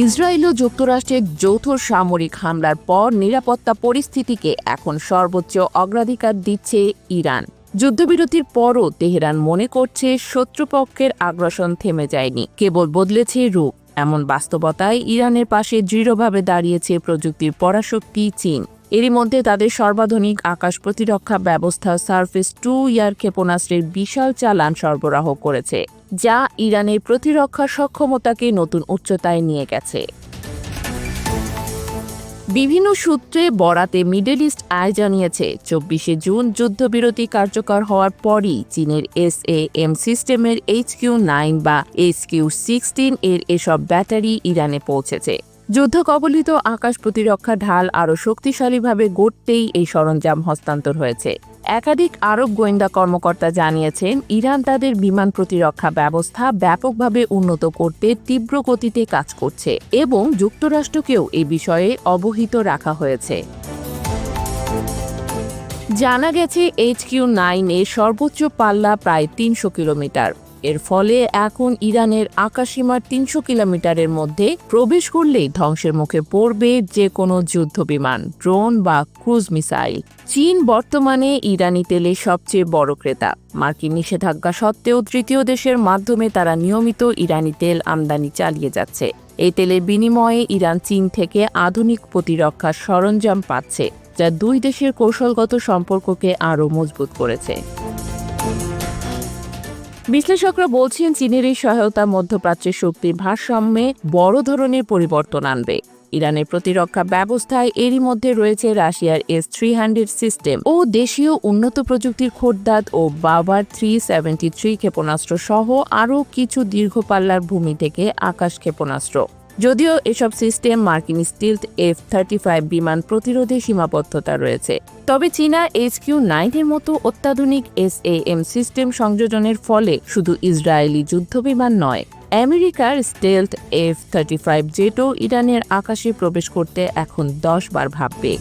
Israel ও যুক্তরাষ্ট্রের যৌথ সামরিক হামলার পর নিরাপত্তা পরিস্থিতিকে এখন সর্বোচ্চ অগ্রাধিকার দিচ্ছে ইরান। যুদ্ধবিরতির পরও তেহরান মনে করছে শত্রুপক্ষের আগ্রাসন থেমে যায়নি, কেবল বদলেছে রূপ। এমন বাস্তবতায় ইরানের পাশে দৃঢ়ভাবে দাঁড়িয়েছে প্রযুক্তির পরাশক্তি চীন। এরই মধ্যে তাদের সর্বাধুনিক আকাশ প্রতিরক্ষা ব্যবস্থা সারফেস 2 এয়ার ক্ষেপণাস্ত্রের বিশাল চালান সরবরাহ করেছে, যা ইরানের প্রতিরক্ষা সক্ষমতাকে নতুন উচ্চতায় নিয়ে গেছে। বিভিন্ন সূত্রে বরাতে মিডল ইস্ট আই জানিয়েছে, 24শে জুন যুদ্ধবিরতি কার্যকর হওয়ার পরই চীনের SAM সিস্টেমের HQ-9 বা HQ-16 এর এসব ব্যাটারি ইরানে পৌঁছেছে। যুদ্ধ কবলিত আকাশ প্রতিরক্ষা ঢাল আরও শক্তিশালীভাবে গড়তেই এই সরঞ্জাম হস্তান্তর হয়েছে। একাধিক আরব গোয়েন্দা কর্মকর্তা জানিয়েছেন, ইরান তাদের বিমান প্রতিরক্ষা ব্যবস্থা ব্যাপকভাবে উন্নত করতে তীব্র গতিতে কাজ করছে এবং যুক্তরাষ্ট্রকেও এ বিষয়ে অবহিত রাখা হয়েছে। জানা গেছে, HQ-9 এর সর্বোচ্চ পাল্লা প্রায় 300 কিলোমিটার। এর ফলে এখন ইরানের আকাশসীমার 300 কিলোমিটারের মধ্যে প্রবেশ করলেই ধ্বংসের মুখে পড়বে যে কোনো যুদ্ধবিমান, ড্রোন বা ক্রুজ মিসাইল। চীন বর্তমানে ইরানি তেলের সবচেয়ে বড় ক্রেতা। মার্কিন নিষেধাজ্ঞা সত্ত্বেও তৃতীয় দেশের মাধ্যমে তারা নিয়মিত ইরানি তেল আমদানি চালিয়ে যাচ্ছে। এই তেলের বিনিময়ে ইরান চীন থেকে আধুনিক প্রতিরক্ষা সরঞ্জাম পাচ্ছে, যা দুই দেশের কৌশলগত সম্পর্ককে আরও মজবুত করেছে। বিশ্লেষকরা বলছেন, চীনের এই সহায়তা মধ্যপ্রাচ্যের শক্তির ভারসাম্যে বড় ধরনের পরিবর্তন আনবে। ইরানের প্রতিরক্ষা ব্যবস্থায় এরই মধ্যে রয়েছে রাশিয়ার S-300 সিস্টেম ও দেশীয় উন্নত প্রযুক্তির খোরদাদ ও বাবার 373 ক্ষেপণাস্ত্র সহ আরও কিছু দীর্ঘপাল্লার ভূমি থেকে আকাশ ক্ষেপণাস্ত্র। যদিও এসব সিস্টেম মার্কিন স্টিলথ F-35 বিমান প্রতিরোধে সীমাবদ্ধতা রয়েছে, তবে চীনা HQ-9 এর মতো অত্যাধুনিক SAM সিস্টেম সংযোজনের ফলে শুধু ইসরায়েলি যুদ্ধবিমান নয়, আমেরিকার স্টেলথ F-35 জেটও ইরানের আকাশে প্রবেশ করতে এখন 10 বার ভাববে।